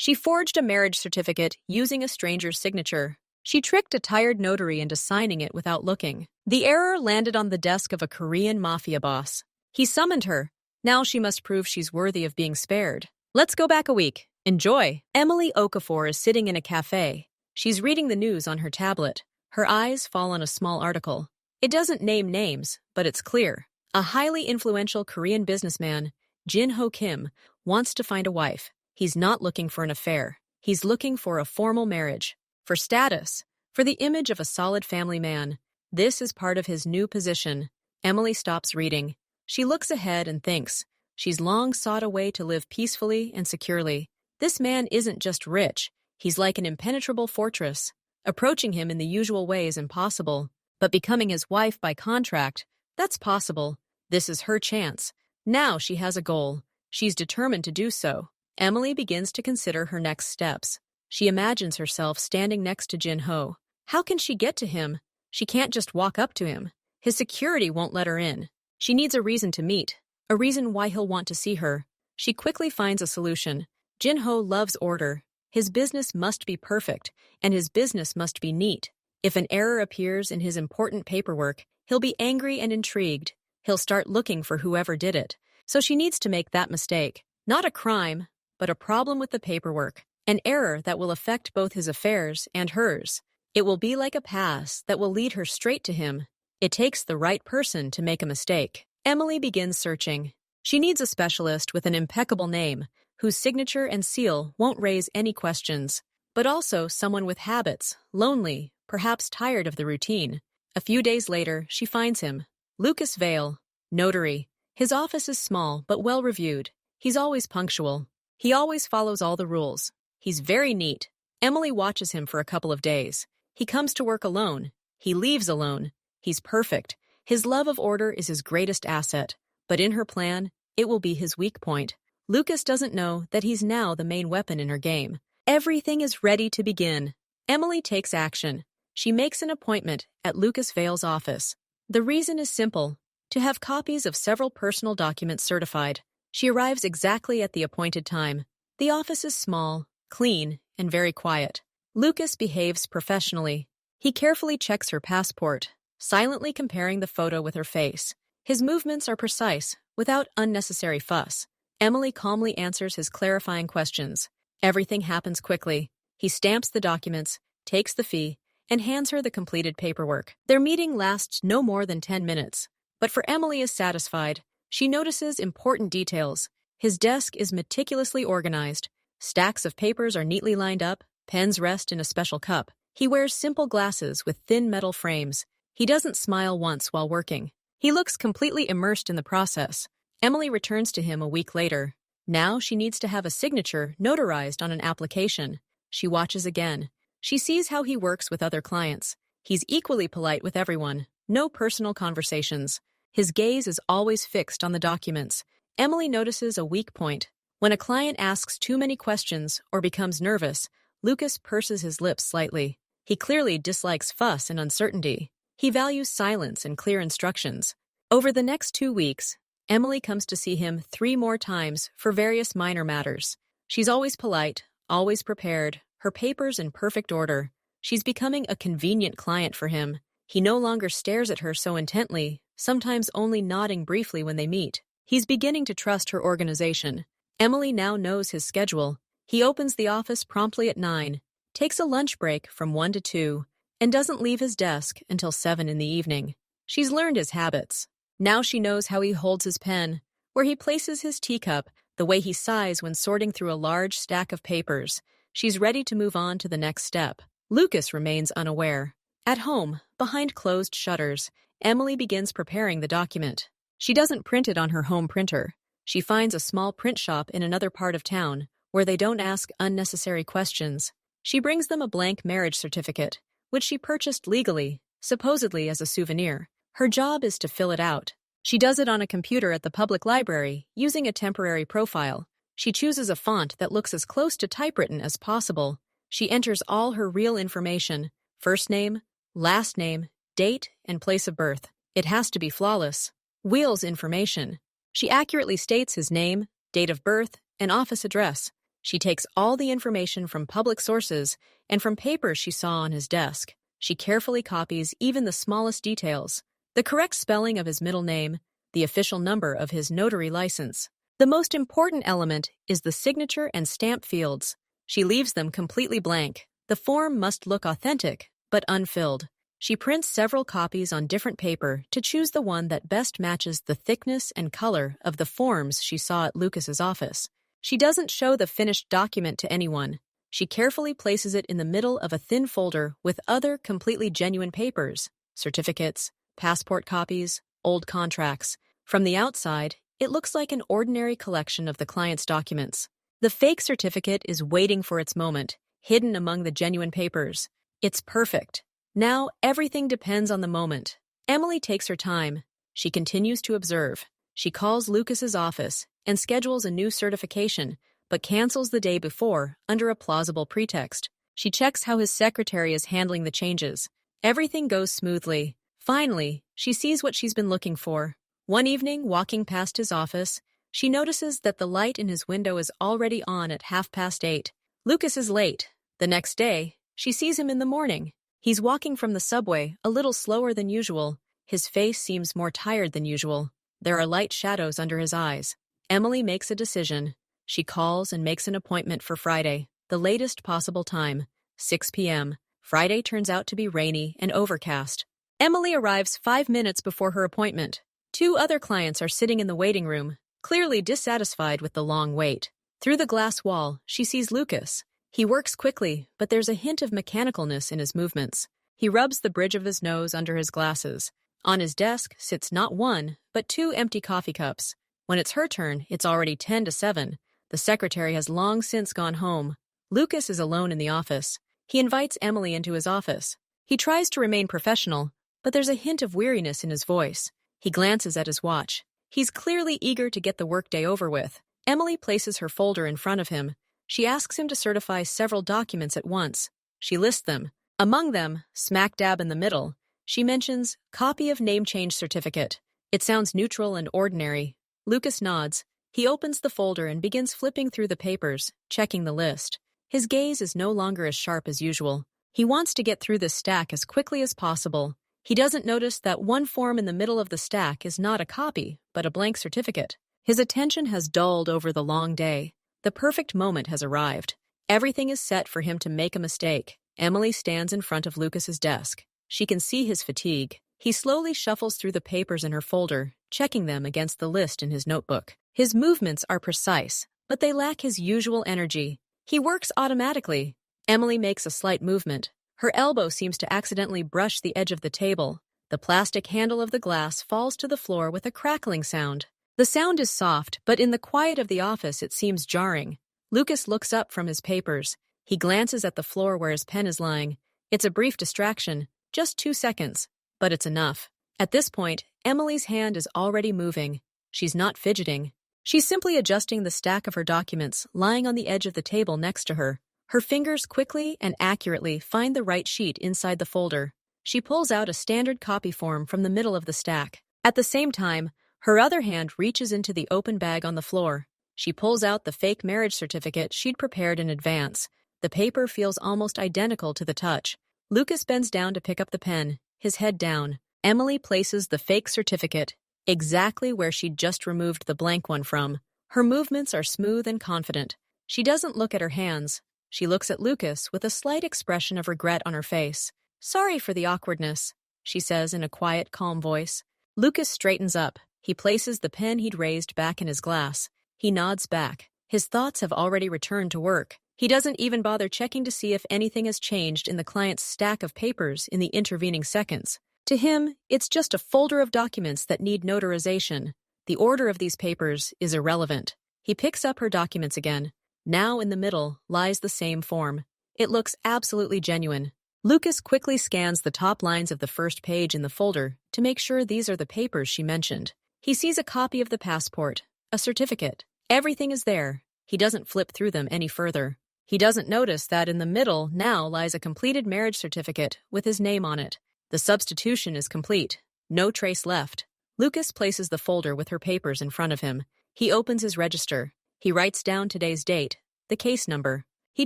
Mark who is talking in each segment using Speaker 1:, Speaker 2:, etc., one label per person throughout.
Speaker 1: She forged a marriage certificate using a stranger's signature. She tricked a tired notary into signing it without looking. The error landed on the desk of a Korean mafia boss. He summoned her. Now she must prove she's worthy of being spared. Let's go back a week. Enjoy. Emily Okafor is sitting in a cafe. She's reading the news on her tablet. Her eyes fall on a small article. It doesn't name names, but it's clear. A highly influential Korean businessman, Jin-ho Kim, wants to find a wife. He's not looking for an affair. He's looking for a formal marriage. For status. For the image of a solid family man. This is part of his new position. Emily stops reading. She looks ahead and thinks. She's long sought a way to live peacefully and securely. This man isn't just rich. He's like an impenetrable fortress. Approaching him in the usual way is impossible. But becoming his wife by contract, that's possible. This is her chance. Now she has a goal. She's determined to do so. Emily begins to consider her next steps. She imagines herself standing next to Jin-ho. How can she get to him? She can't just walk up to him. His security won't let her in. She needs a reason to meet, a reason why he'll want to see her. She quickly finds a solution. Jin-ho loves order. His business must be perfect, and his business must be neat. If an error appears in his important paperwork, he'll be angry and intrigued. He'll start looking for whoever did it. So she needs to make that mistake. Not a crime, but a problem with the paperwork. An error that will affect both his affairs and hers. It will be like a pass that will lead her straight to him. It takes the right person to make a mistake. Emily begins searching. She needs a specialist with an impeccable name, whose signature and seal won't raise any questions, but also someone with habits, lonely, perhaps tired of the routine. A few days later, she finds him. Lucas Vale, notary. His office is small but well-reviewed. He's always punctual. He always follows all the rules. He's very neat. Emily watches him for a couple of days. He comes to work alone. He leaves alone. He's perfect. His love of order is his greatest asset. But in her plan, it will be his weak point. Lucas doesn't know that he's now the main weapon in her game. Everything is ready to begin. Emily takes action. She makes an appointment at Lucas Vale's office. The reason is simple: to have copies of several personal documents certified. She arrives exactly at the appointed time. The office is small, clean, and very quiet. Lucas behaves professionally. He carefully checks her passport, silently comparing the photo with her face. His movements are precise, without unnecessary fuss. Emily calmly answers his clarifying questions. Everything happens quickly. He stamps the documents, takes the fee, and hands her the completed paperwork. Their meeting lasts no more than 10 minutes. But for Emily is satisfied. She notices important details. His desk is meticulously organized. Stacks of papers are neatly lined up. Pens rest in a special cup. He wears simple glasses with thin metal frames. He doesn't smile once while working. He looks completely immersed in the process. Emily returns to him a week later. Now she needs to have a signature notarized on an application. She watches again. She sees how he works with other clients. He's equally polite with everyone. No personal conversations. His gaze is always fixed on the documents. Emily notices a weak point. When a client asks too many questions or becomes nervous, Lucas purses his lips slightly. He clearly dislikes fuss and uncertainty. He values silence and clear instructions. Over the next 2 weeks, Emily comes to see him 3 more times for various minor matters. She's always polite, always prepared, her papers in perfect order. She's becoming a convenient client for him. He no longer stares at her so intently, sometimes only nodding briefly when they meet. He's beginning to trust her organization. Emily now knows his schedule. He opens the office promptly at 9, takes a lunch break from 1 to 2, and doesn't leave his desk until 7 in the evening. She's learned his habits. Now she knows how he holds his pen, where he places his teacup, the way he sighs when sorting through a large stack of papers. She's ready to move on to the next step. Lucas remains unaware. At home, behind closed shutters, Emily begins preparing the document. She doesn't print it on her home printer. She finds a small print shop in another part of town, where they don't ask unnecessary questions. She brings them a blank marriage certificate, which she purchased legally, supposedly as a souvenir. Her job is to fill it out. She does it on a computer at the public library, using a temporary profile. She chooses a font that looks as close to typewritten as possible. She enters all her real information: first name, last name, date, and place of birth. It has to be flawless. Will's information. She accurately states his name, date of birth, and office address. She takes all the information from public sources and from papers she saw on his desk. She carefully copies even the smallest details, the correct spelling of his middle name, the official number of his notary license. The most important element is the signature and stamp fields. She leaves them completely blank. The form must look authentic, but unfilled. She prints several copies on different paper to choose the one that best matches the thickness and color of the forms she saw at Lucas's office. She doesn't show the finished document to anyone. She carefully places it in the middle of a thin folder with other completely genuine papers, certificates, passport copies, old contracts. From the outside, it looks like an ordinary collection of the client's documents. The fake certificate is waiting for its moment, hidden among the genuine papers. It's perfect. Now, everything depends on the moment. Emily takes her time. She continues to observe. She calls Lucas's office and schedules a new certification, but cancels the day before under a plausible pretext. She checks how his secretary is handling the changes. Everything goes smoothly. Finally, she sees what she's been looking for. One evening, walking past his office, she notices that the light in his window is already on at 8:30. Lucas is late. The next day, she sees him in the morning. He's walking from the subway, a little slower than usual. His face seems more tired than usual. There are light shadows under his eyes. Emily makes a decision. She calls and makes an appointment for Friday, the latest possible time, 6 p.m. Friday turns out to be rainy and overcast. Emily arrives 5 minutes before her appointment. 2 other clients are sitting in the waiting room, clearly dissatisfied with the long wait. Through the glass wall, she sees Lucas. He works quickly, but there's a hint of mechanicalness in his movements. He rubs the bridge of his nose under his glasses. On his desk sits not 1, but 2 empty coffee cups. When it's her turn, it's already 6:50. The secretary has long since gone home. Lucas is alone in the office. He invites Emily into his office. He tries to remain professional, but there's a hint of weariness in his voice. He glances at his watch. He's clearly eager to get the workday over with. Emily places her folder in front of him. She asks him to certify several documents at once. She lists them. Among them, smack dab in the middle, she mentions copy of name change certificate. It sounds neutral and ordinary. Lucas nods. He opens the folder and begins flipping through the papers, checking the list. His gaze is no longer as sharp as usual. He wants to get through this stack as quickly as possible. He doesn't notice that one form in the middle of the stack is not a copy, but a blank certificate. His attention has dulled over the long day. The perfect moment has arrived. Everything is set for him to make a mistake. Emily stands in front of Lucas's desk. She can see his fatigue. He slowly shuffles through the papers in her folder, checking them against the list in his notebook. His movements are precise, but they lack his usual energy. He works automatically. Emily makes a slight movement. Her elbow seems to accidentally brush the edge of the table. The plastic handle of the glass falls to the floor with a crackling sound. The sound is soft, but in the quiet of the office it seems jarring. Lucas looks up from his papers. He glances at the floor where his pen is lying. It's a brief distraction, just 2 seconds, but it's enough. At this point, Emily's hand is already moving. She's not fidgeting. She's simply adjusting the stack of her documents lying on the edge of the table next to her. Her fingers quickly and accurately find the right sheet inside the folder. She pulls out a standard copy form from the middle of the stack. At the same time, her other hand reaches into the open bag on the floor. She pulls out the fake marriage certificate she'd prepared in advance. The paper feels almost identical to the touch. Lucas bends down to pick up the pen, his head down. Emily places the fake certificate exactly where she'd just removed the blank one from. Her movements are smooth and confident. She doesn't look at her hands. She looks at Lucas with a slight expression of regret on her face. "Sorry for the awkwardness," she says in a quiet, calm voice. Lucas straightens up. He places the pen he'd raised back in his glass. He nods back. His thoughts have already returned to work. He doesn't even bother checking to see if anything has changed in the client's stack of papers in the intervening seconds. To him, it's just a folder of documents that need notarization. The order of these papers is irrelevant. He picks up her documents again. Now in the middle lies the same form. It looks absolutely genuine. Lucas quickly scans the top lines of the first page in the folder to make sure these are the papers she mentioned. He sees a copy of the passport, a certificate. Everything is there. He doesn't flip through them any further. He doesn't notice that in the middle now lies a completed marriage certificate with his name on it. The substitution is complete. No trace left. Lucas places the folder with her papers in front of him. He opens his register. He writes down today's date, the case number. He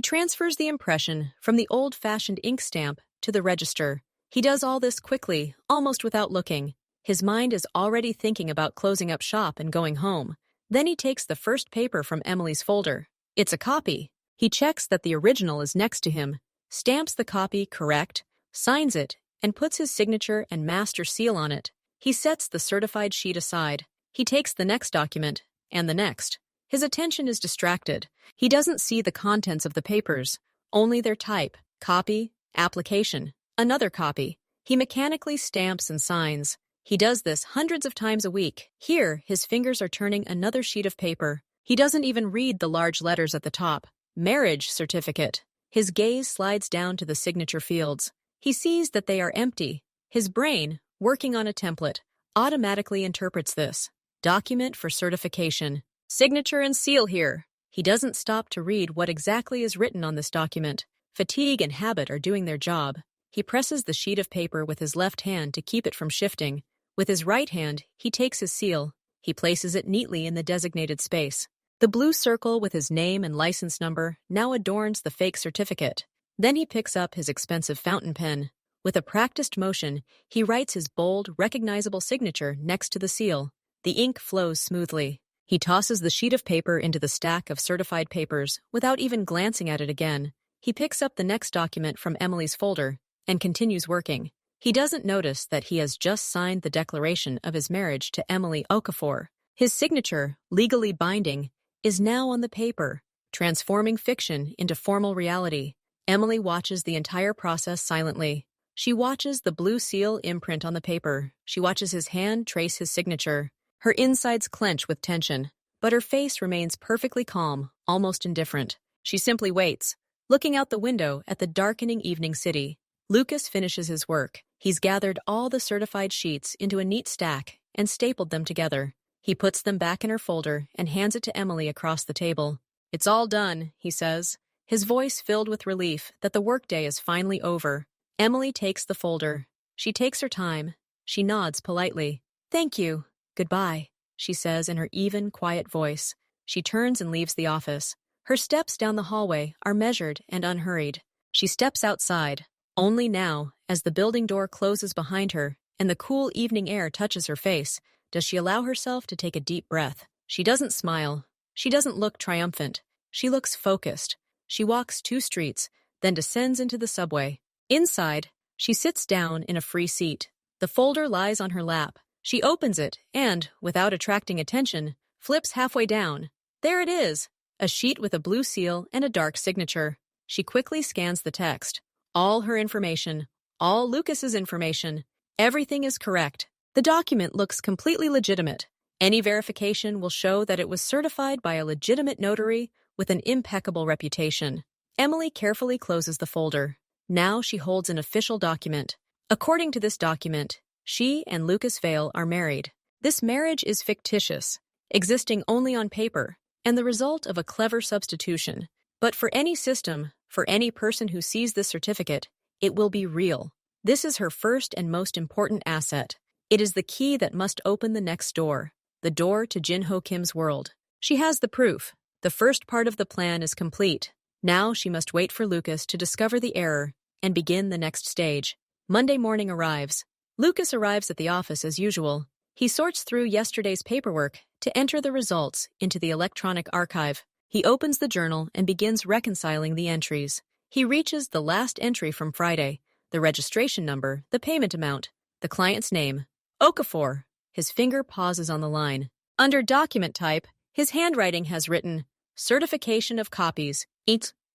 Speaker 1: transfers the impression from the old-fashioned ink stamp to the register. He does all this quickly, almost without looking. His mind is already thinking about closing up shop and going home. Then he takes the first paper from Emily's folder. It's a copy. He checks that the original is next to him, stamps the copy correct, signs it, and puts his signature and master seal on it. He sets the certified sheet aside. He takes the next document, and the next. His attention is distracted. He doesn't see the contents of the papers, only their type, copy, application, another copy. He mechanically stamps and signs. He does this hundreds of times a week. Here, his fingers are turning another sheet of paper. He doesn't even read the large letters at the top. Marriage certificate. His gaze slides down to the signature fields. He sees that they are empty. His brain, working on a template, automatically interprets this. Document for certification. Signature and seal here. He doesn't stop to read what exactly is written on this document. Fatigue and habit are doing their job. He presses the sheet of paper with his left hand to keep it from shifting. With his right hand, he takes his seal. He places it neatly in the designated space. The blue circle with his name and license number now adorns the fake certificate. Then he picks up his expensive fountain pen. With a practiced motion, he writes his bold, recognizable signature next to the seal. The ink flows smoothly. He tosses the sheet of paper into the stack of certified papers without even glancing at it again. He picks up the next document from Emily's folder and continues working. He doesn't notice that he has just signed the declaration of his marriage to Emily Okafor. His signature, legally binding, is now on the paper, transforming fiction into formal reality. Emily watches the entire process silently. She watches the blue seal imprint on the paper. She watches his hand trace his signature. Her insides clench with tension, but her face remains perfectly calm, almost indifferent. She simply waits, looking out the window at the darkening evening city. Lucas finishes his work. He's gathered all the certified sheets into a neat stack and stapled them together. He puts them back in her folder and hands it to Emily across the table. "It's all done," he says, his voice filled with relief that the workday is finally over. Emily takes the folder. She takes her time. She nods politely. "Thank you. Goodbye," she says in her even, quiet voice. She turns and leaves the office. Her steps down the hallway are measured and unhurried. She steps outside. Only now, as the building door closes behind her and the cool evening air touches her face, does she allow herself to take a deep breath. She doesn't smile. She doesn't look triumphant. She looks focused. She walks 2 streets, then descends into the subway. Inside, she sits down in a free seat. The folder lies on her lap. She opens it and, without attracting attention, flips halfway down. There it is, a sheet with a blue seal and a dark signature. She quickly scans the text. All her information, all Lucas's information, everything is correct. The document looks completely legitimate. Any verification will show that it was certified by a legitimate notary with an impeccable reputation. Emily carefully closes the folder. Now she holds an official document. According to this document, she and Lucas Vale are married. This marriage is fictitious, existing only on paper, and the result of a clever substitution. But for any system, for any person who sees this certificate, it will be real. This is her first and most important asset. It is the key that must open the next door, the door to Jin-Ho Kim's world. She has the proof. The first part of the plan is complete. Now she must wait for Lucas to discover the error and begin the next stage. Monday morning arrives. Lucas arrives at the office as usual. He sorts through yesterday's paperwork to enter the results into the electronic archive. He opens the journal and begins reconciling the entries. He reaches the last entry from Friday, the registration number, the payment amount, the client's name, Okafor. His finger pauses on the line. Under document type, his handwriting has written, certification of copies,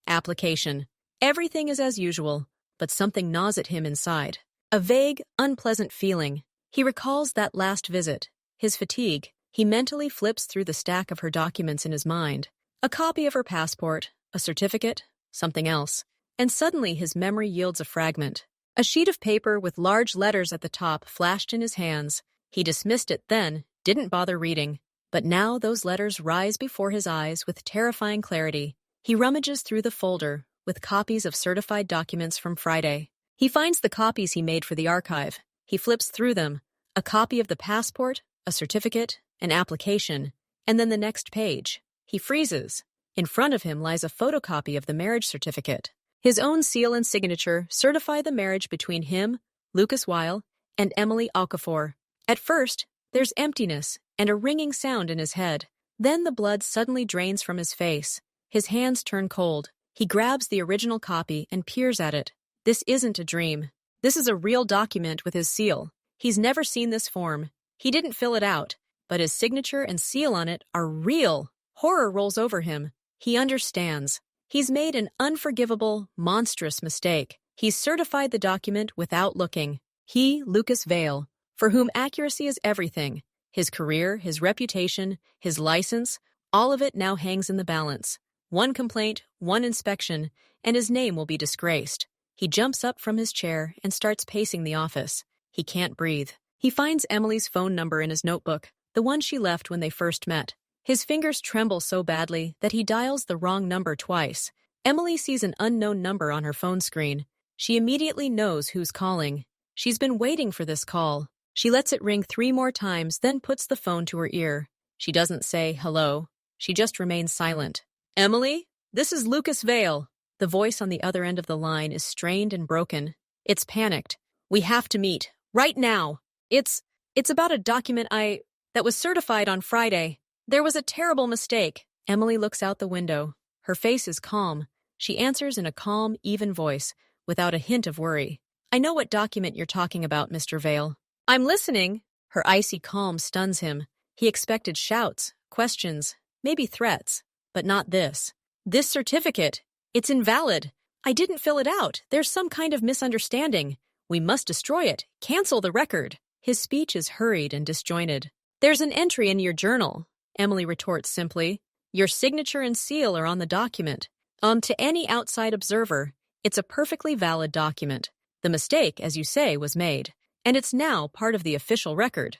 Speaker 1: application. Everything is as usual, but something gnaws at him inside. A vague, unpleasant feeling. He recalls that last visit, his fatigue. He mentally flips through the stack of her documents in his mind. A copy of her passport, a certificate, something else. And suddenly his memory yields a fragment. A sheet of paper with large letters at the top flashed in his hands. He dismissed it then, didn't bother reading. But now those letters rise before his eyes with terrifying clarity. He rummages through the folder with copies of certified documents from Friday. He finds the copies he made for the archive. He flips through them. A copy of the passport, a certificate, an application, and then the next page. He freezes. In front of him lies a photocopy of the marriage certificate. His own seal and signature certify the marriage between him, Lucas Weil, and Emily Okafor. At first, there's emptiness and a ringing sound in his head. Then the blood suddenly drains from his face. His hands turn cold. He grabs the original copy and peers at it. This isn't a dream. This is a real document with his seal. He's never seen this form. He didn't fill it out, but his signature and seal on it are real. Horror rolls over him. He understands. He's made an unforgivable, monstrous mistake. He's certified the document without looking. He, Lucas Vale, for whom accuracy is everything. His career, his reputation, his license, all of it now hangs in the balance. One complaint, one inspection, and his name will be disgraced. He jumps up from his chair and starts pacing the office. He can't breathe. He finds Emily's phone number in his notebook, the one she left when they first met. His fingers tremble so badly that he dials the wrong number twice. Emily sees an unknown number on her phone screen. She immediately knows who's calling. She's been waiting for this call. She lets it ring 3 more times, then puts the phone to her ear. She doesn't say hello. She just remains silent. Emily, this is Lucas Vale. The voice on the other end of the line is strained and broken. It's panicked. We have to meet. Right now. It's about a document that was certified on Friday. There was a terrible mistake. Emily looks out the window. Her face is calm. She answers in a calm, even voice, without a hint of worry. I know what document you're talking about, Mr. Vale. I'm listening. Her icy calm stuns him. He expected shouts, questions, maybe threats, but not this. This certificate. It's invalid. I didn't fill it out. There's some kind of misunderstanding. We must destroy it. Cancel the record. His speech is hurried and disjointed. There's an entry in your journal, Emily retorts simply. Your signature and seal are on the document. To any outside observer, it's a perfectly valid document. The mistake, as you say, was made, and it's now part of the official record.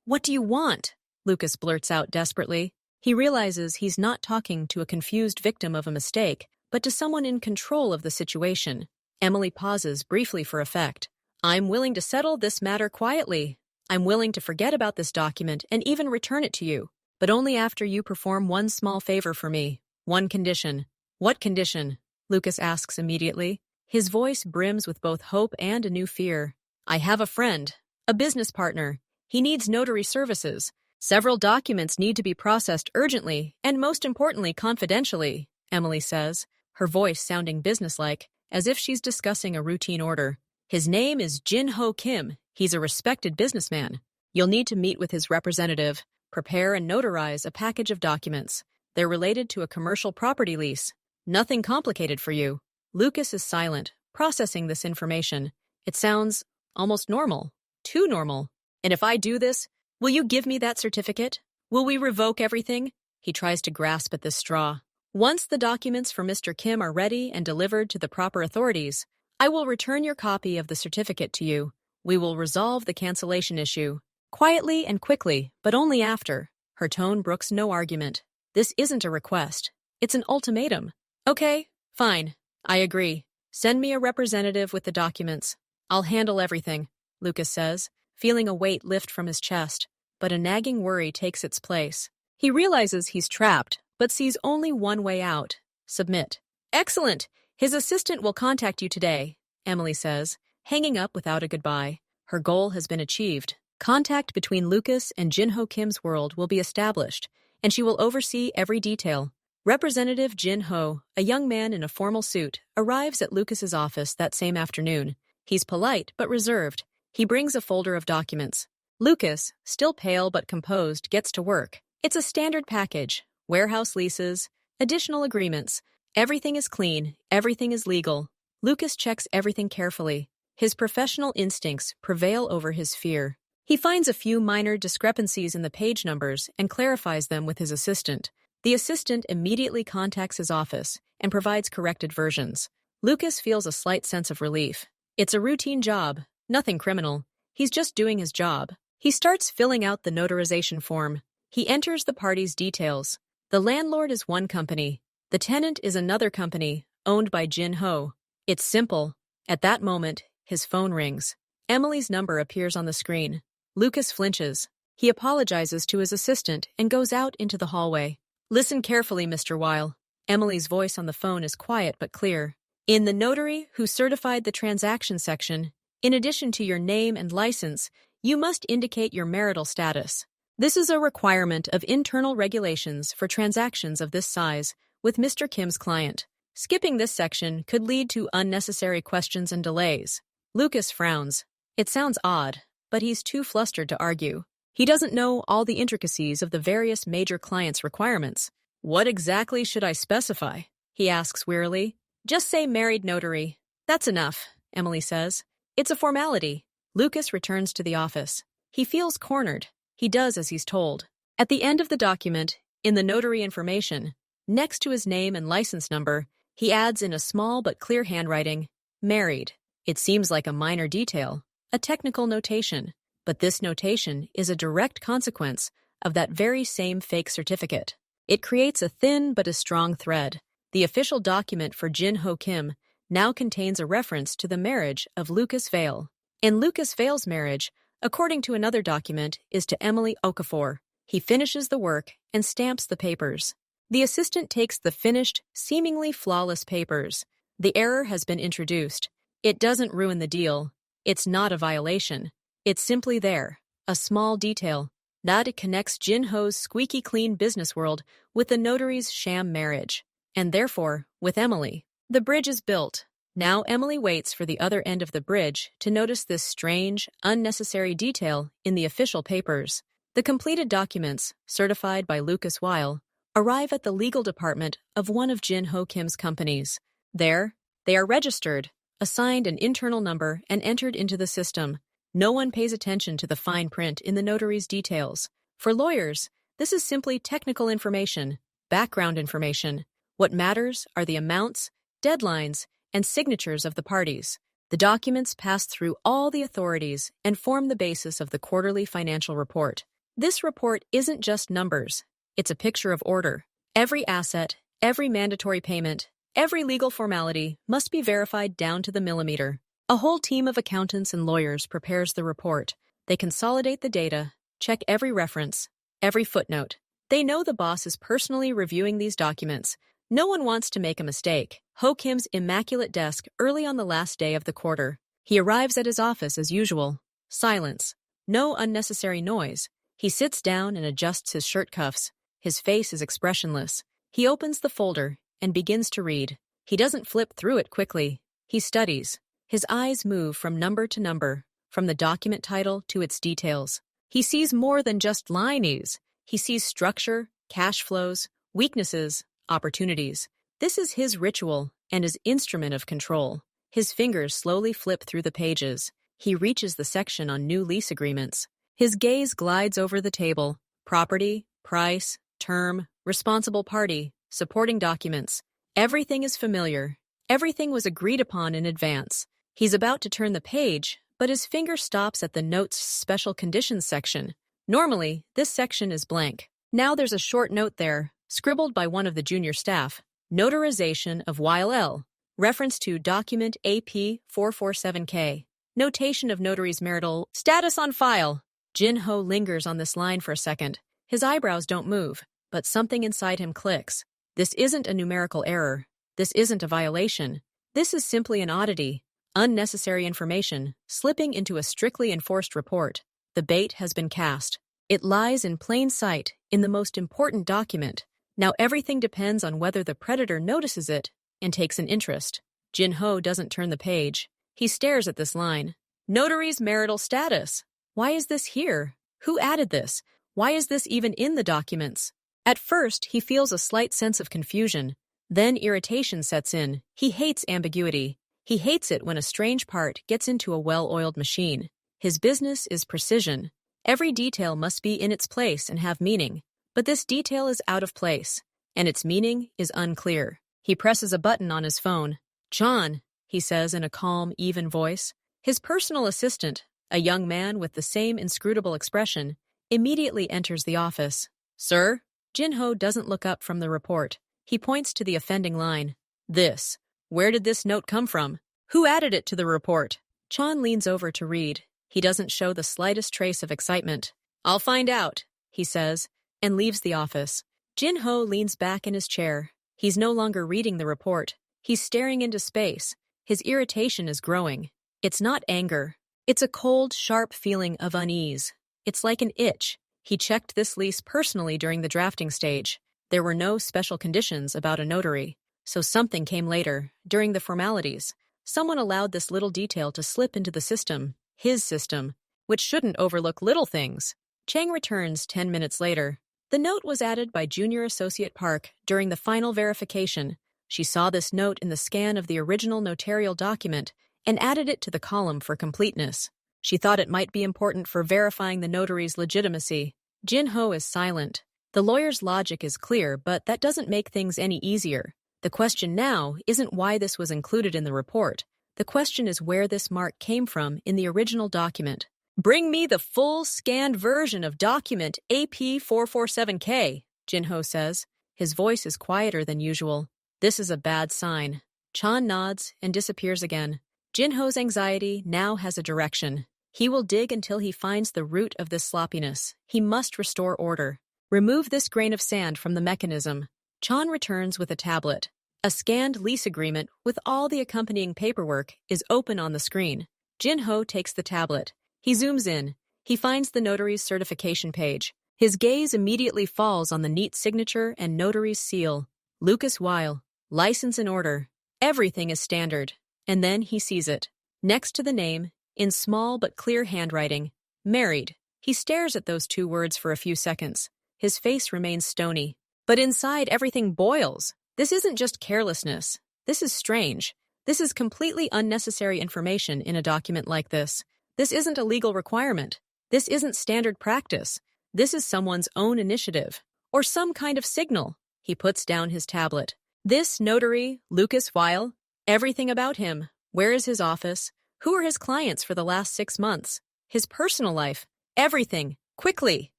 Speaker 1: What do you want? Lucas blurts out desperately. He realizes he's not talking to a confused victim of a mistake, but to someone in control of the situation. Emily pauses briefly for effect. I'm willing to settle this matter quietly. I'm willing to forget about this document and even return it to you, but only after you perform one small favor for me. One condition. What condition? Lucas asks immediately. His voice brims with both hope and a new fear. I have a friend, a business partner. He needs notary services. Several documents need to be processed urgently and, most importantly, confidentially, Emily says, her voice sounding businesslike, as if she's discussing a routine order. His name is Jin-Ho Kim. He's a respected businessman. You'll need to meet with his representative, prepare and notarize a package of documents. They're related to a commercial property lease. Nothing complicated for you. Lucas is silent, processing this information. It sounds almost normal. Too normal. And if I do this, will you give me that certificate? Will we revoke everything? He tries to grasp at this straw. Once the documents for Mr. Kim are ready and delivered to the proper authorities, I will return your copy of the certificate to you. We will resolve the cancellation issue. Quietly and quickly, but only after. Her tone brooks no argument. This isn't a request. It's an ultimatum. Okay, fine. I agree. Send me a representative with the documents. I'll handle everything, Lucas says, feeling a weight lift from his chest, but a nagging worry takes its place. He realizes he's trapped, but sees only one way out. Submit. Excellent! His assistant will contact you today, Emily says, hanging up without a goodbye. Her goal has been achieved. Contact between Lucas and Jin-Ho Kim's world will be established, and she will oversee every detail. Representative Jin-Ho, a young man in a formal suit, arrives at Lucas's office that same afternoon. He's polite but reserved. He brings a folder of documents. Lucas, still pale but composed, gets to work. It's a standard package. Warehouse leases, additional agreements. Everything is clean, everything is legal. Lucas checks everything carefully. His professional instincts prevail over his fear. He finds a few minor discrepancies in the page numbers and clarifies them with his assistant. The assistant immediately contacts his office and provides corrected versions. Lucas feels a slight sense of relief. It's a routine job, nothing criminal. He's just doing his job. He starts filling out the notarization form. He enters the parties' details. The landlord is one company. The tenant is another company, owned by Jin-Ho. It's simple. At that moment, his phone rings. Emily's number appears on the screen. Lucas flinches. He apologizes to his assistant and goes out into the hallway. Listen carefully, Mr. Weil. Emily's voice on the phone is quiet but clear. In the notary who certified the transaction section, in addition to your name and license, you must indicate your marital status. This is a requirement of internal regulations for transactions of this size with Mr. Kim's client. Skipping this section could lead to unnecessary questions and delays. Lucas frowns. It sounds odd, but he's too flustered to argue. He doesn't know all the intricacies of the various major clients' requirements. What exactly should I specify? He asks wearily. Just say married notary. That's enough, Emily says. It's a formality. Lucas returns to the office. He feels cornered. He does as he's told. At the end of the document, in the notary information, next to his name and license number, he adds in a small but clear handwriting, married. It seems like a minor detail, a technical notation, but this notation is a direct consequence of that very same fake certificate. It creates a thin but a strong thread. The official document for Jin Ho Kim now contains a reference to the marriage of Lucas Vale. And Lucas Vale's marriage, according to another document, is to Emily Okafor. He finishes the work and stamps the papers. The assistant takes the finished, seemingly flawless papers. The error has been introduced. It doesn't ruin the deal. It's not a violation. It's simply there, a small detail. That it connects Jin Ho's squeaky clean business world with the notary's sham marriage. And therefore, with Emily. The bridge is built. Now Emily waits for the other end of the bridge to notice this strange, unnecessary detail in the official papers. The completed documents, certified by Lucas Weil, arrive at the legal department of one of Jin Ho Kim's companies. There, they are registered, assigned an internal number, and entered into the system. No one pays attention to the fine print in the notary's details. For lawyers, this is simply technical information, background information. What matters are the amounts, deadlines, and signatures of the parties. The documents pass through all the authorities and form the basis of the quarterly financial report. This report isn't just numbers. It's a picture of order. Every asset, every mandatory payment, every legal formality must be verified down to the millimeter. A whole team of accountants and lawyers prepares the report. They consolidate the data, check every reference, every footnote. They know the boss is personally reviewing these documents. No one wants to make a mistake. Ho Kim's immaculate desk early on the last day of the quarter. He arrives at his office as usual. Silence. No unnecessary noise. He sits down and adjusts his shirt cuffs. His face is expressionless. He opens the folder and begins to read. He doesn't flip through it quickly. He studies. His eyes move from number to number, from the document title to its details. He sees more than just lines. He sees structure, cash flows, weaknesses, opportunities. This is his ritual and his instrument of control. His fingers slowly flip through the pages. He reaches the section on new lease agreements. His gaze glides over the table. Property, price, term, responsible party, supporting documents. Everything is familiar. Everything was agreed upon in advance. He's about to turn the page, but his finger stops at the Notes Special Conditions section. Normally, this section is blank. Now there's a short note there, scribbled by one of the junior staff. Notarization of YLL. Reference to document AP 447K. Notation of notary's marital status on file. Jin Ho lingers on this line for a second. His eyebrows don't move, but something inside him clicks. This isn't a numerical error. This isn't a violation. This is simply an oddity. Unnecessary information, slipping into a strictly enforced report. The bait has been cast. It lies in plain sight in the most important document. Now everything depends on whether the predator notices it and takes an interest. Jin Ho doesn't turn the page. He stares at this line. Notary's marital status. Why is this here? Who added this? Why is this even in the documents? At first, he feels a slight sense of confusion. Then irritation sets in. He hates ambiguity. He hates it when a strange part gets into a well-oiled machine. His business is precision. Every detail must be in its place and have meaning. But this detail is out of place, and its meaning is unclear. He presses a button on his phone. John, he says in a calm, even voice. His personal assistant, a young man with the same inscrutable expression, immediately enters the office. Sir? Jin Ho doesn't look up from the report. He points to the offending line. This. Where did this note come from? Who added it to the report? John leans over to read. He doesn't show the slightest trace of excitement. I'll find out, he says, and leaves the office. Jin-ho leans back in his chair. He's no longer reading the report. He's staring into space. His irritation is growing. It's not anger. It's a cold, sharp feeling of unease. It's like an itch. He checked this lease personally during the drafting stage. There were no special conditions about a notary. So something came later, during the formalities. Someone allowed this little detail to slip into the system, his system, which shouldn't overlook little things. Chang returns 10 minutes later. The note was added by Junior Associate Park during the final verification. She saw this note in the scan of the original notarial document and added it to the column for completeness. She thought it might be important for verifying the notary's legitimacy. Jin-ho is silent. The lawyer's logic is clear, but that doesn't make things any easier. The question now isn't why this was included in the report. The question is where this mark came from in the original document. Bring me the full scanned version of document AP447K, Jin-ho says. His voice is quieter than usual. This is a bad sign. Chan nods and disappears again. Jin-ho's anxiety now has a direction. He will dig until he finds the root of this sloppiness. He must restore order. Remove this grain of sand from the mechanism. Chan returns with a tablet. A scanned lease agreement with all the accompanying paperwork is open on the screen. Jin-ho takes the tablet. He zooms in. He finds the notary's certification page. His gaze immediately falls on the neat signature and notary's seal. Lucas Weil. License in order. Everything is standard. And then he sees it. Next to the name, in small but clear handwriting, married. He stares at those two words for a few seconds. His face remains stony. But inside, everything boils. This isn't just carelessness. This is strange. This is completely unnecessary information in a document like this. This isn't a legal requirement. This isn't standard practice. This is someone's own initiative. Or some kind of signal. He puts down his tablet. This notary, Lucas Weil, everything about him. Where is his office? Who are his clients for the last 6 months? His personal life. Everything. Quickly.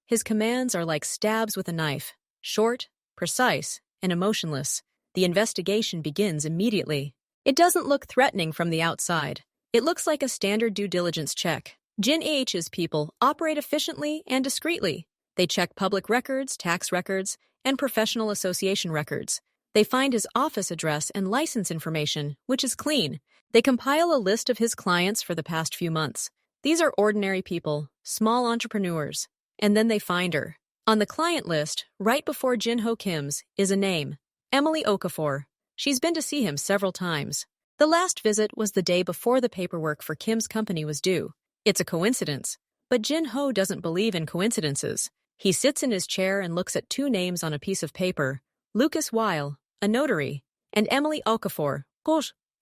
Speaker 1: His commands are like stabs with a knife. Short, precise, and emotionless. The investigation begins immediately. It doesn't look threatening from the outside. It looks like a standard due diligence check. Jin H's people operate efficiently and discreetly. They check public records, tax records, and professional association records. They find his office address and license information, which is clean. They compile a list of his clients for the past few months. These are ordinary people, small entrepreneurs. And then they find her. On the client list, right before Jin-ho Kim's, is a name, Emily Okafor. She's been to see him several times. The last visit was the day before the paperwork for Kim's company was due. It's a coincidence. But Jin-ho doesn't believe in coincidences. He sits in his chair and looks at two names on a piece of paper. Lucas Weil, a notary, and Emily Okafor,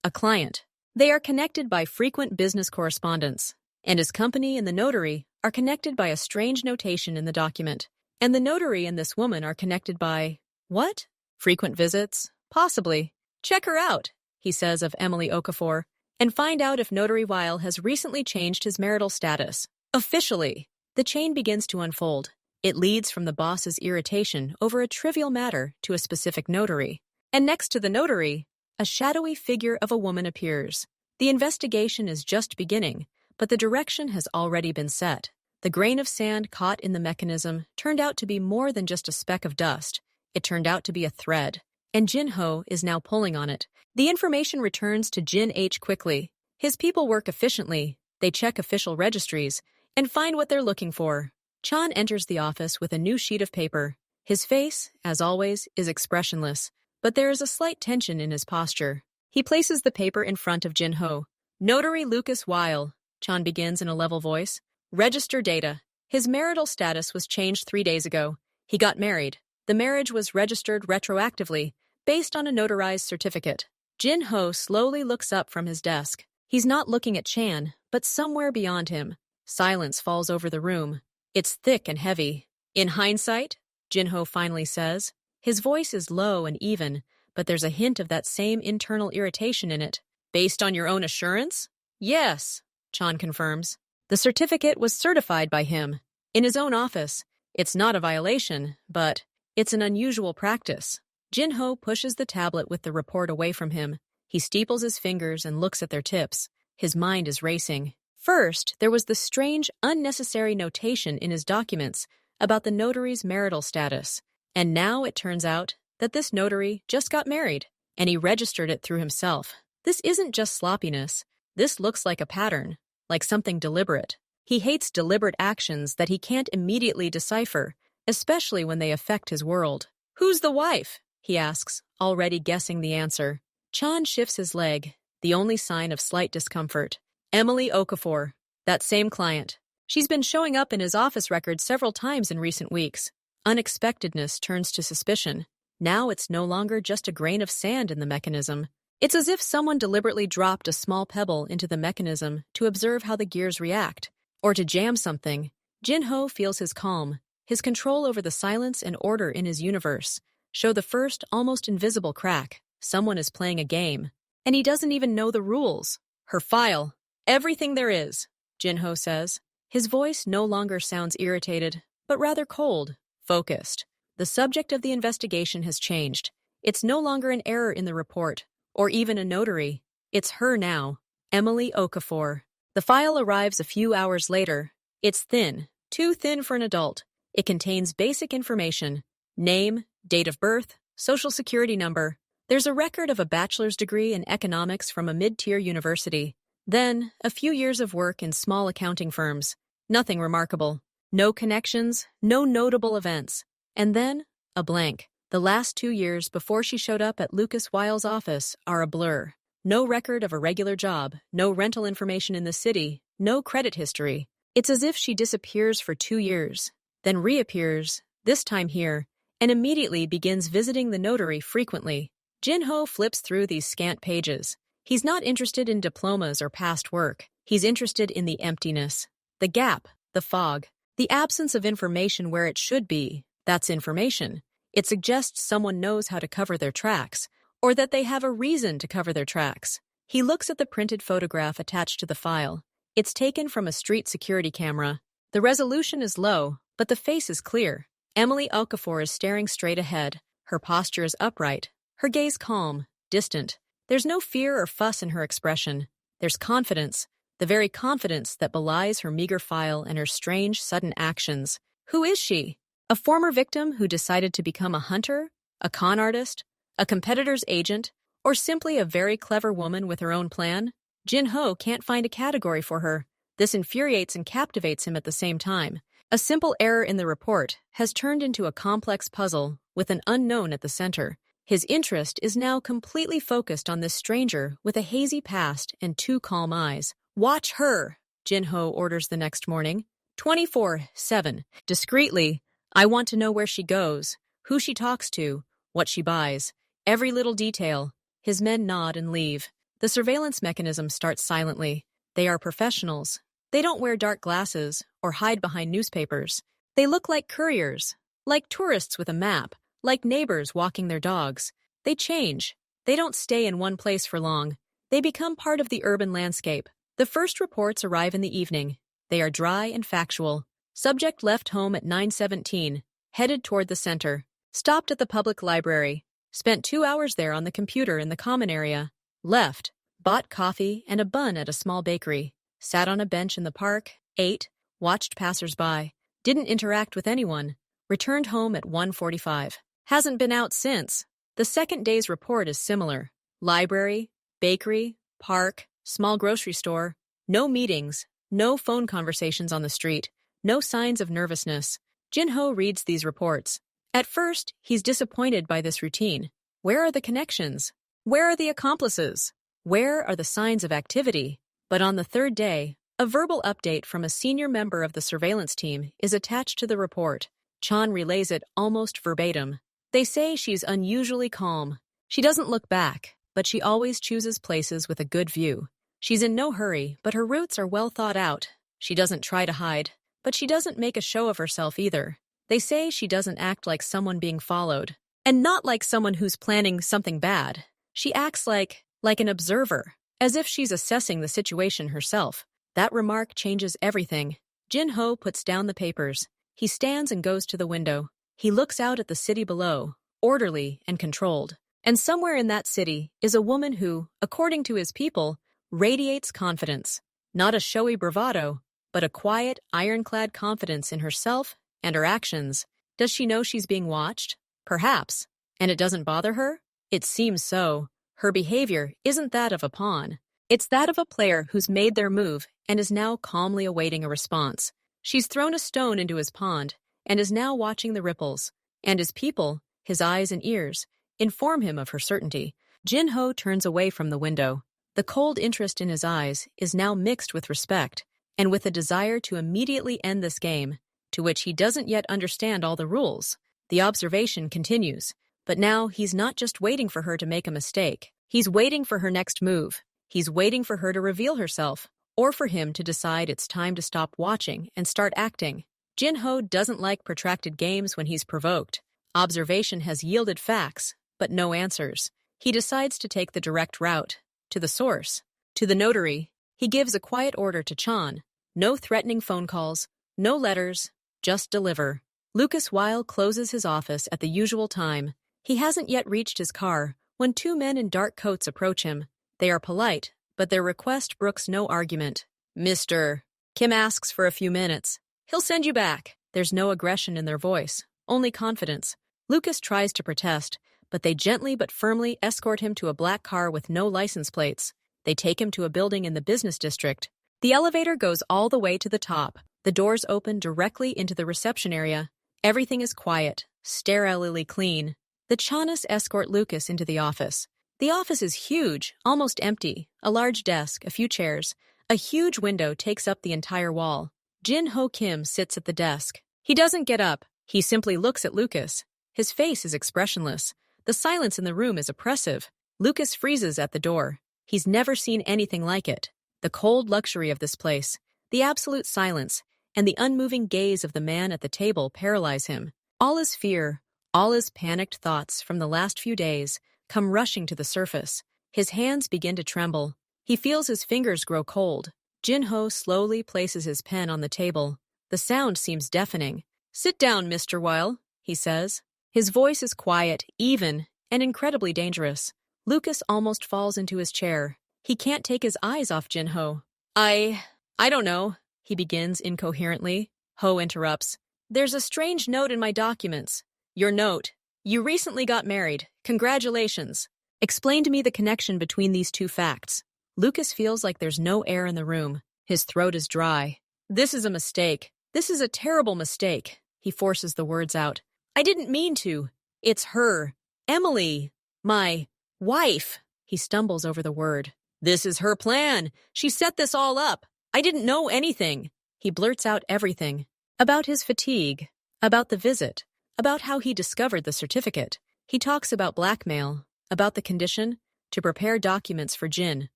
Speaker 1: a client. They are connected by frequent business correspondence. And his company and the notary are connected by a strange notation in the document. And the notary and this woman are connected by... what? Frequent visits? Possibly. Check her out, he says of Emily Okafor, and find out if Notary Weil has recently changed his marital status. Officially. The chain begins to unfold. It leads from the boss's irritation over a trivial matter to a specific notary. And next to the notary, a shadowy figure of a woman appears. The investigation is just beginning, but the direction has already been set. The grain of sand caught in the mechanism turned out to be more than just a speck of dust. It turned out to be a thread, and Jin-ho is now pulling on it. The information returns to Jin H quickly. His people work efficiently. They check official registries and find what they're looking for. Chan enters the office with a new sheet of paper. His face, as always, is expressionless, but there is a slight tension in his posture. He places the paper in front of Jin-ho. Notary Lucas Weil, Chan begins in a level voice. Register data. His marital status was changed 3 days ago. He got married. The marriage was registered retroactively, based on a notarized certificate. Jin-ho slowly looks up from his desk. He's not looking at Chan, but somewhere beyond him. Silence falls over the room. It's thick and heavy. In hindsight, Jin-ho finally says. His voice is low and even, but there's a hint of that same internal irritation in it. Based on your own assurance? Yes, Chan confirms. The certificate was certified by him, in his own office. It's not a violation, but it's an unusual practice. Jin-ho pushes the tablet with the report away from him. He steeples his fingers and looks at their tips. His mind is racing. First, there was the strange, unnecessary notation in his documents about the notary's marital status. And now it turns out that this notary just got married, and he registered it through himself. This isn't just sloppiness. This looks like a pattern, like something deliberate. He hates deliberate actions that he can't immediately decipher, especially when they affect his world. "Who's the wife?" he asks, already guessing the answer. Chan shifts his leg, the only sign of slight discomfort. "Emily Okafor, that same client. She's been showing up in his office records several times in recent weeks." Unexpectedness turns to suspicion. Now it's no longer just a grain of sand in the mechanism. It's as if someone deliberately dropped a small pebble into the mechanism to observe how the gears react, or to jam something. Jin-ho feels his calm, his control over the silence and order in his universe, show the first almost invisible crack. Someone is playing a game, and he doesn't even know the rules. "Her file. Everything there is," Jin-ho says. His voice no longer sounds irritated, but rather cold, focused. The subject of the investigation has changed. It's no longer an error in the report, or even a notary. It's her now, Emily Okafor. The file arrives a few hours later. It's thin, too thin for an adult. It contains basic information: name, date of birth, social security number. There's a record of a bachelor's degree in economics from a mid-tier university. Then, a few years of work in small accounting firms. Nothing remarkable. No connections, no notable events. And then, a blank. The last 2 years before she showed up at Lucas Wiles' office are a blur. No record of a regular job, no rental information in the city, no credit history. It's as if she disappears for 2 years, then reappears, this time here, and immediately begins visiting the notary frequently. Jin-ho flips through these scant pages. He's not interested in diplomas or past work. He's interested in the emptiness, the gap, the fog, the absence of information where it should be. That's information. It suggests someone knows how to cover their tracks, or that they have a reason to cover their tracks. He looks at the printed photograph attached to the file. It's taken from a street security camera. The resolution is low, but the face is clear. Emily Okafor is staring straight ahead. Her posture is upright, her gaze calm, distant. There's no fear or fuss in her expression. There's confidence, the very confidence that belies her meager file and her strange, sudden actions. Who is she? A former victim who decided to become a hunter? A con artist? A competitor's agent? Or simply a very clever woman with her own plan? Jin-ho can't find a category for her. This infuriates and captivates him at the same time. A simple error in the report has turned into a complex puzzle with an unknown at the center. His interest is now completely focused on this stranger with a hazy past and 2 calm eyes. "Watch her," Jin-ho orders the next morning. 24/7. Discreetly, "I want to know where she goes, who she talks to, what she buys. Every little detail." His men nod and leave. The surveillance mechanism starts silently. They are professionals. They don't wear dark glasses or hide behind newspapers. They look like couriers, like tourists with a map, like neighbors walking their dogs. They change. They don't stay in one place for long. They become part of the urban landscape. The first reports arrive in the evening. They are dry and factual. Subject left home at 9:17, headed toward the center. Stopped at the public library. Spent 2 hours there on the computer in the common area. Left. Bought coffee and a bun at a small bakery. Sat on a bench in the park. Ate. Watched passers-by. Didn't interact with anyone. Returned home at 1:45. Hasn't been out since. The second day's report is similar. Library, bakery, park, small grocery store. No meetings. No phone conversations on the street. No signs of nervousness. Jin-ho reads these reports. At first, he's disappointed by this routine. Where are the connections? Where are the accomplices? Where are the signs of activity? But on the third day, a verbal update from a senior member of the surveillance team is attached to the report. Chan relays it almost verbatim. They say she's unusually calm. She doesn't look back, but she always chooses places with a good view. She's in no hurry, but her routes are well thought out. She doesn't try to hide, but she doesn't make a show of herself either. They say she doesn't act like someone being followed, and not like someone who's planning something bad. She acts like an observer, as if she's assessing the situation herself. That remark changes everything. Jin-ho puts down the papers. He stands and goes to the window. He looks out at the city below, orderly and controlled. And somewhere in that city is a woman who, according to his people, radiates confidence. Not a showy bravado, but a quiet, ironclad confidence in herself and her actions. Does she know she's being watched? Perhaps. And it doesn't bother her? It seems so. Her behavior isn't that of a pawn. It's that of a player who's made their move and is now calmly awaiting a response. She's thrown a stone into his pond and is now watching the ripples. And his people, his eyes and ears, inform him of her certainty. Jin-ho turns away from the window. The cold interest in his eyes is now mixed with respect and with a desire to immediately end this game, to which he doesn't yet understand all the rules. The observation continues, but now he's not just waiting for her to make a mistake. He's waiting for her next move. He's waiting for her to reveal herself, or for him to decide it's time to stop watching and start acting. Jin-ho doesn't like protracted games when he's provoked. Observation has yielded facts, but no answers. He decides to take the direct route, to the source. To the notary, he gives a quiet order to Chan. No threatening phone calls, no letters, just deliver. Lucas Weil closes his office at the usual time. He hasn't yet reached his car when two men in dark coats approach him. They are polite, but their request brooks no argument. Mr. Kim asks for a few minutes. He'll send you back. There's no aggression in their voice, only confidence. Lucas tries to protest, but they gently but firmly escort him to a black car with no license plates. They take him to a building in the business district. The elevator goes all the way to the top. The doors open directly into the reception area. Everything is quiet, sterilely clean. The Chanas escort Lucas into the office. The office is huge, almost empty. A large desk, a few chairs. A huge window takes up the entire wall. Jin-ho Kim sits at the desk. He doesn't get up. He simply looks at Lucas. His face is expressionless. The silence in the room is oppressive. Lucas freezes at the door. He's never seen anything like it. The cold luxury of this place, the absolute silence, and the unmoving gaze of the man at the table paralyze him. All his fear, all his panicked thoughts from the last few days come rushing to the surface. His hands begin to tremble. He feels his fingers grow cold. Jin-ho slowly places his pen on the table. The sound seems deafening. "Sit down, Mr. Weil," he says. His voice is quiet, even, and incredibly dangerous. Lucas almost falls into his chair. He can't take his eyes off Jin-ho. I don't know," he begins incoherently. Ho interrupts. "There's a strange note in my documents." "Your note. You recently got married. Congratulations." Explain to me the connection between these two facts. Lucas feels like there's no air in the room. His throat is dry. "This is a mistake. This is a terrible mistake." He forces the words out. "I didn't mean to. It's her. Emily. My wife." He stumbles over the word. "This is her plan. She set this all up. I didn't know anything." He blurts out everything. About his fatigue. About the visit. About how he discovered the certificate. He talks about blackmail. About the condition. To prepare documents for Jin.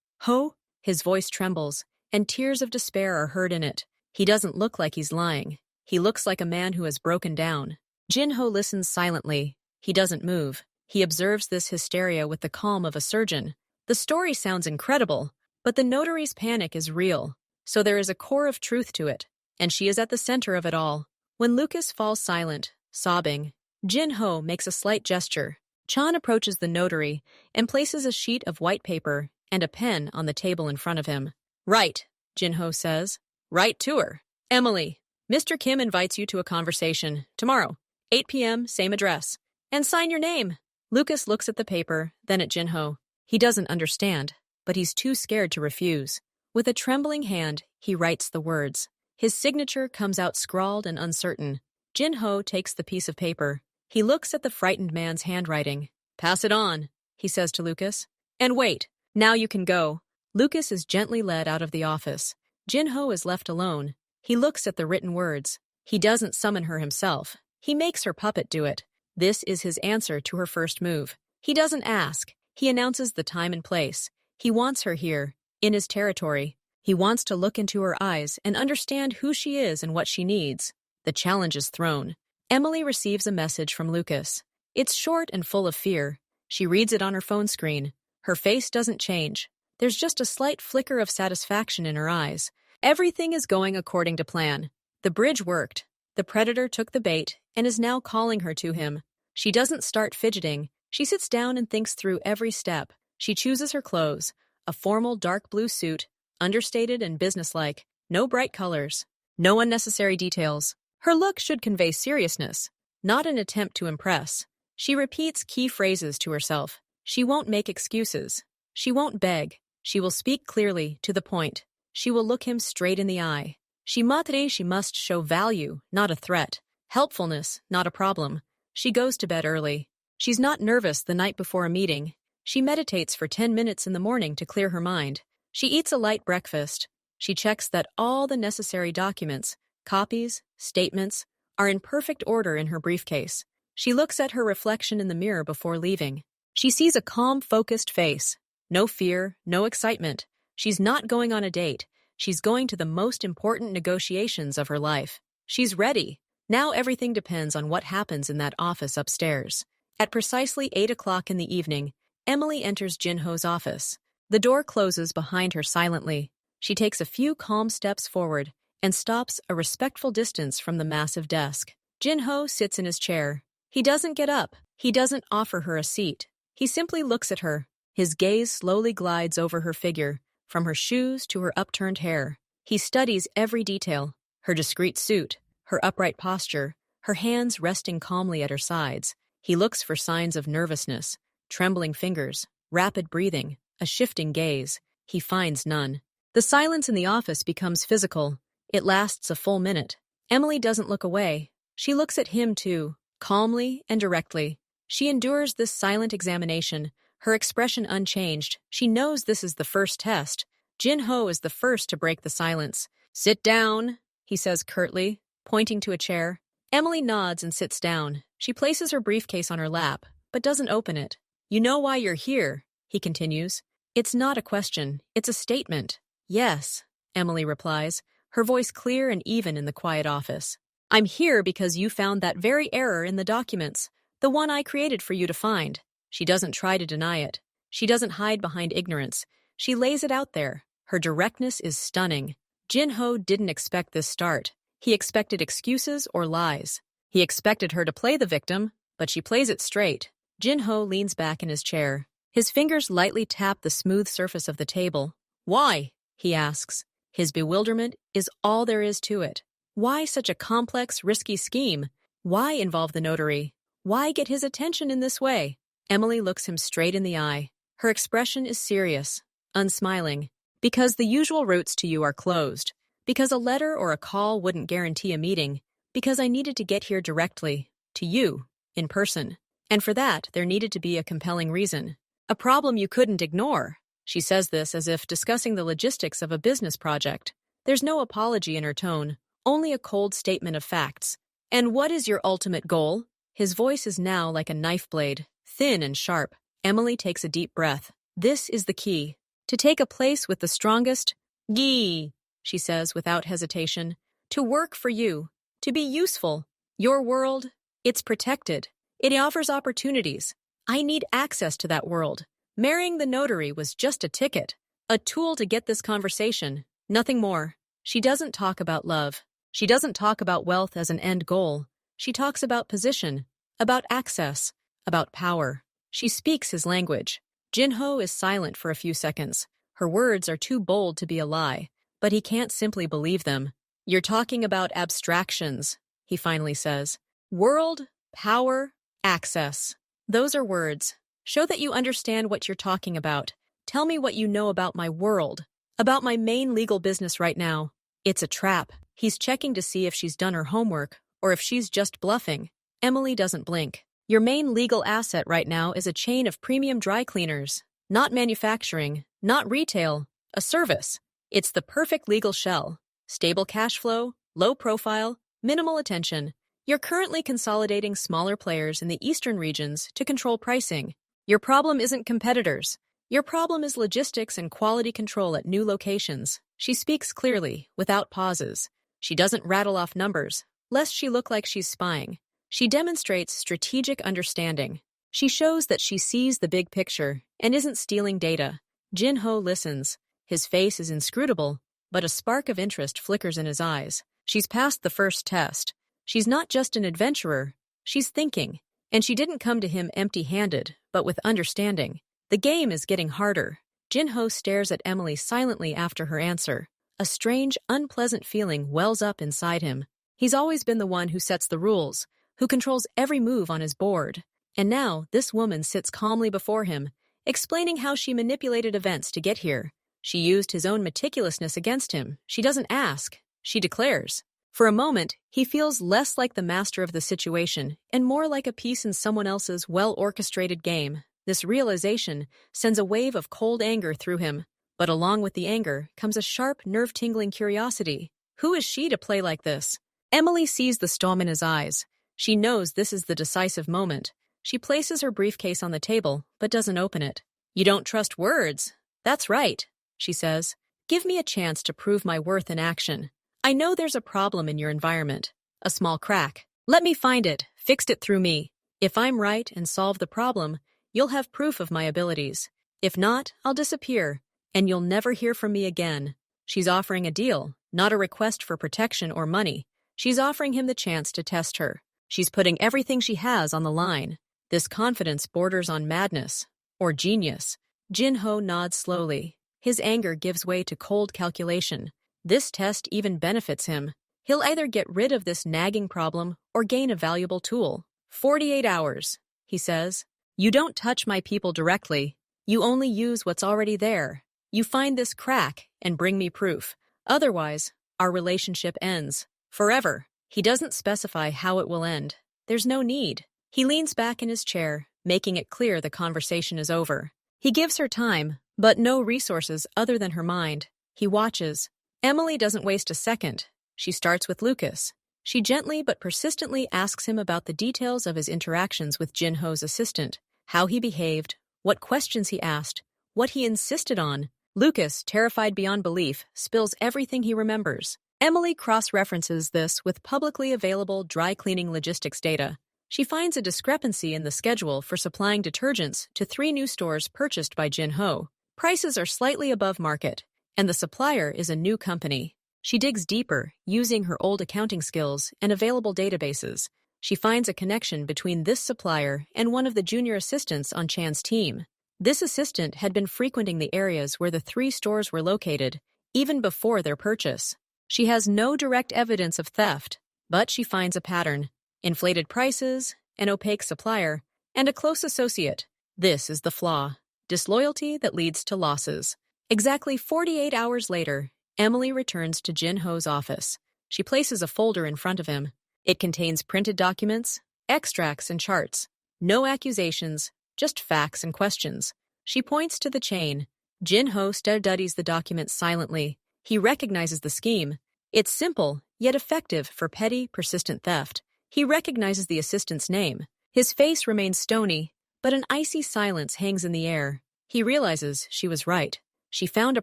Speaker 1: Ho? His voice trembles, and tears of despair are heard in it. He doesn't look like he's lying. He looks like a man who has broken down. Jin-ho listens silently. He doesn't move. He observes this hysteria with the calm of a surgeon. The story sounds incredible, but the notary's panic is real, so there is a core of truth to it, and she is at the center of it all. When Lucas falls silent, sobbing, Jin-ho makes a slight gesture. Chan approaches the notary and places a sheet of white paper and a pen on the table in front of him. "Write," Jin-ho says. "Write to her. Emily, Mr. Kim invites you to a conversation tomorrow, 8 p.m., same address. And sign your name." Lucas looks at the paper, then at Jin-ho. He doesn't understand, but he's too scared to refuse. With a trembling hand, he writes the words. His signature comes out scrawled and uncertain. Jin-ho takes the piece of paper. He looks at the frightened man's handwriting. "Pass it on," he says to Lucas. "And wait. Now you can go." Lucas is gently led out of the office. Jin-ho is left alone. He looks at the written words. He doesn't summon her himself. He makes her puppet do it. This is his answer to her first move. He doesn't ask. He announces the time and place. He wants her here, in his territory. He wants to look into her eyes and understand who she is and what she needs. The challenge is thrown. Emily receives a message from Lucas. It's short and full of fear. She reads it on her phone screen. Her face doesn't change. There's just a slight flicker of satisfaction in her eyes. Everything is going according to plan. The bridge worked. The predator took the bait and is now calling her to him. She doesn't start fidgeting. She sits down and thinks through every step. She chooses her clothes. A formal dark blue suit, understated and businesslike. No bright colors. No unnecessary details. Her look should convey seriousness, not an attempt to impress. She repeats key phrases to herself. She won't make excuses. She won't beg. She will speak clearly, to the point. She will look him straight in the eye. She must show value, not a threat. Helpfulness, not a problem. She goes to bed early. She's not nervous the night before a meeting. She meditates for 10 minutes in the morning to clear her mind. She eats a light breakfast. She checks that all the necessary documents, copies, statements, are in perfect order in her briefcase. She looks at her reflection in the mirror before leaving. She sees a calm, focused face. No fear, no excitement. She's not going on a date. She's going to the most important negotiations of her life. She's ready. Now everything depends on what happens in that office upstairs. At precisely 8 o'clock in the evening, Emily enters Jinho's office. The door closes behind her silently. She takes a few calm steps forward and stops a respectful distance from the massive desk. Jinho sits in his chair. He doesn't get up. He doesn't offer her a seat. He simply looks at her. His gaze slowly glides over her figure, from her shoes to her upturned hair. He studies every detail, her discreet suit, her upright posture, her hands resting calmly at her sides. He looks for signs of nervousness, trembling fingers, rapid breathing, a shifting gaze. He finds none. The silence in the office becomes physical. It lasts a full minute. Emily doesn't look away. She looks at him too, calmly and directly. She endures this silent examination, her expression unchanged. She knows this is the first test. Jinho is the first to break the silence. "Sit down," he says curtly, pointing to a chair. Emily nods and sits down. She places her briefcase on her lap, but doesn't open it. "You know why you're here," he continues. "It's not a question, it's a statement." "Yes," Emily replies, her voice clear and even in the quiet office. "I'm here because you found that very error in the documents, the one I created for you to find." She doesn't try to deny it. She doesn't hide behind ignorance. She lays it out there. Her directness is stunning. Jinho didn't expect this start. He expected excuses or lies. He expected her to play the victim, but she plays it straight. Jinho leans back in his chair. His fingers lightly tap the smooth surface of the table. "Why?" he asks. His bewilderment is all there is to it. Why such a complex, risky scheme? Why involve the notary? Why get his attention in this way? Emily looks him straight in the eye. Her expression is serious, unsmiling. "Because the usual routes to you are closed. Because a letter or a call wouldn't guarantee a meeting. Because I needed to get here directly, to you, in person. And for that, there needed to be a compelling reason. A problem you couldn't ignore." She says this as if discussing the logistics of a business project. There's no apology in her tone, only a cold statement of facts. "And what is your ultimate goal?" His voice is now like a knife blade, thin and sharp. Emily takes a deep breath. This is the key. To take a place with the strongest, "Gee," she says without hesitation. "To work for you. To be useful. Your world, it's protected. It offers opportunities. I need access to that world. Marrying the notary was just a ticket, a tool to get this conversation, nothing more." She doesn't talk about love. She doesn't talk about wealth as an end goal. She talks about position, about access, about power. She speaks his language. Jinho is silent for a few seconds. Her words are too bold to be a lie, but he can't simply believe them. "You're talking about abstractions," he finally says. "World, power, access. Those are words. Show that you understand what you're talking about. Tell me what you know about my world, about my main legal business right now." It's a trap. He's checking to see if she's done her homework or if she's just bluffing. Emily doesn't blink. "Your main legal asset right now is a chain of premium dry cleaners. Not manufacturing, not retail, a service. It's the perfect legal shell. Stable cash flow, low profile, minimal attention. You're currently consolidating smaller players in the eastern regions to control pricing. Your problem isn't competitors. Your problem is logistics and quality control at new locations." She speaks clearly, without pauses. She doesn't rattle off numbers, lest she look like she's spying. She demonstrates strategic understanding. She shows that she sees the big picture and isn't stealing data. Jinho listens. His face is inscrutable, but a spark of interest flickers in his eyes. She's passed the first test. She's not just an adventurer. She's thinking. And she didn't come to him empty-handed, but with understanding. The game is getting harder. Jinho stares at Emily silently after her answer. A strange, unpleasant feeling wells up inside him. He's always been the one who sets the rules, who controls every move on his board. And now, this woman sits calmly before him, explaining how she manipulated events to get here. She used his own meticulousness against him. She doesn't ask, she declares. For a moment, he feels less like the master of the situation and more like a piece in someone else's well-orchestrated game. This realization sends a wave of cold anger through him. But along with the anger comes a sharp, nerve-tingling curiosity. Who is she to play like this? Emily sees the storm in his eyes. She knows this is the decisive moment. She places her briefcase on the table, but doesn't open it. "You don't trust words." "That's right," she says. "Give me a chance to prove my worth in action. I know there's a problem in your environment. A small crack. Let me find it, fix it through me. If I'm right and solve the problem, you'll have proof of my abilities. If not, I'll disappear, and you'll never hear from me again." She's offering a deal, not a request for protection or money. She's offering him the chance to test her. She's putting everything she has on the line. This confidence borders on madness, or genius. Jin-ho nods slowly. His anger gives way to cold calculation. This test even benefits him. He'll either get rid of this nagging problem or gain a valuable tool. 48 hours, he says. "You don't touch my people directly. You only use what's already there. You find this crack and bring me proof. Otherwise, our relationship ends. Forever." He doesn't specify how it will end. There's no need. He leans back in his chair, making it clear the conversation is over. He gives her time, but no resources other than her mind. He watches. Emily doesn't waste a second. She starts with Lucas. She gently but persistently asks him about the details of his interactions with Jin-ho's assistant, how he behaved, what questions he asked, what he insisted on. Lucas, terrified beyond belief, spills everything he remembers. Emily cross-references this with publicly available dry-cleaning logistics data. She finds a discrepancy in the schedule for supplying detergents to 3 new stores purchased by Jin-ho. Prices are slightly above market, and the supplier is a new company. She digs deeper, using her old accounting skills and available databases. She finds a connection between this supplier and one of the junior assistants on Chan's team. This assistant had been frequenting the areas where the 3 stores were located, even before their purchase. She has no direct evidence of theft, but she finds a pattern. Inflated prices, an opaque supplier, and a close associate. This is the flaw. Disloyalty that leads to losses. Exactly 48 hours later, Emily returns to Jin-ho's office. She places a folder in front of him. It contains printed documents, extracts, and charts. No accusations, just facts and questions. She points to the chain. Jin-ho studies the documents silently. He recognizes the scheme. It's simple, yet effective for petty, persistent theft. He recognizes the assistant's name. His face remains stony, but an icy silence hangs in the air. He realizes she was right. She found a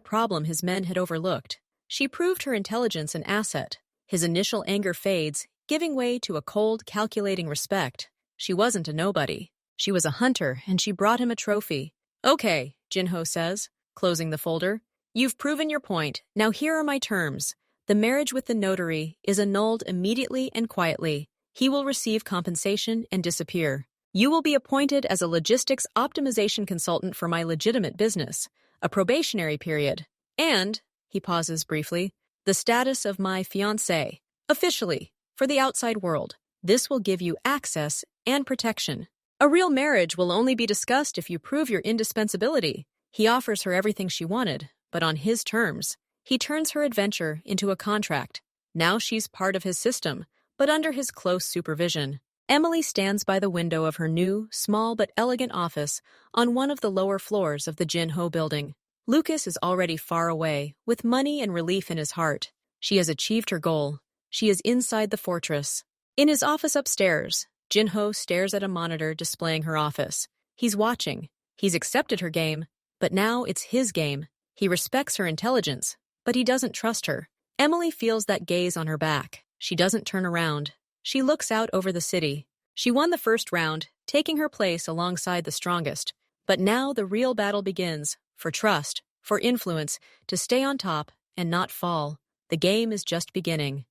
Speaker 1: problem his men had overlooked. She proved her intelligence an asset. His initial anger fades, giving way to a cold, calculating respect. She wasn't a nobody. She was a hunter, and she brought him a trophy. "Okay," Jin-ho says, closing the folder. "You've proven your point. Now here are my terms. The marriage with the notary is annulled immediately and quietly. He will receive compensation and disappear. You will be appointed as a logistics optimization consultant for my legitimate business, a probationary period, and," he pauses briefly, "the status of my fiancé, officially, for the outside world. This will give you access and protection. A real marriage will only be discussed if you prove your indispensability." He offers her everything she wanted, but on his terms. He turns her adventure into a contract. Now she's part of his system, but under his close supervision. Emily stands by the window of her new, small but elegant office on one of the lower floors of the Jin-ho building. Lucas is already far away, with money and relief in his heart. She has achieved her goal. She is inside the fortress. In his office upstairs, Jin-ho stares at a monitor displaying her office. He's watching. He's accepted her game, but now it's his game. He respects her intelligence, but he doesn't trust her. Emily feels that gaze on her back. She doesn't turn around. She looks out over the city. She won the first round, taking her place alongside the strongest. But now the real battle begins, for trust, for influence, to stay on top and not fall. The game is just beginning.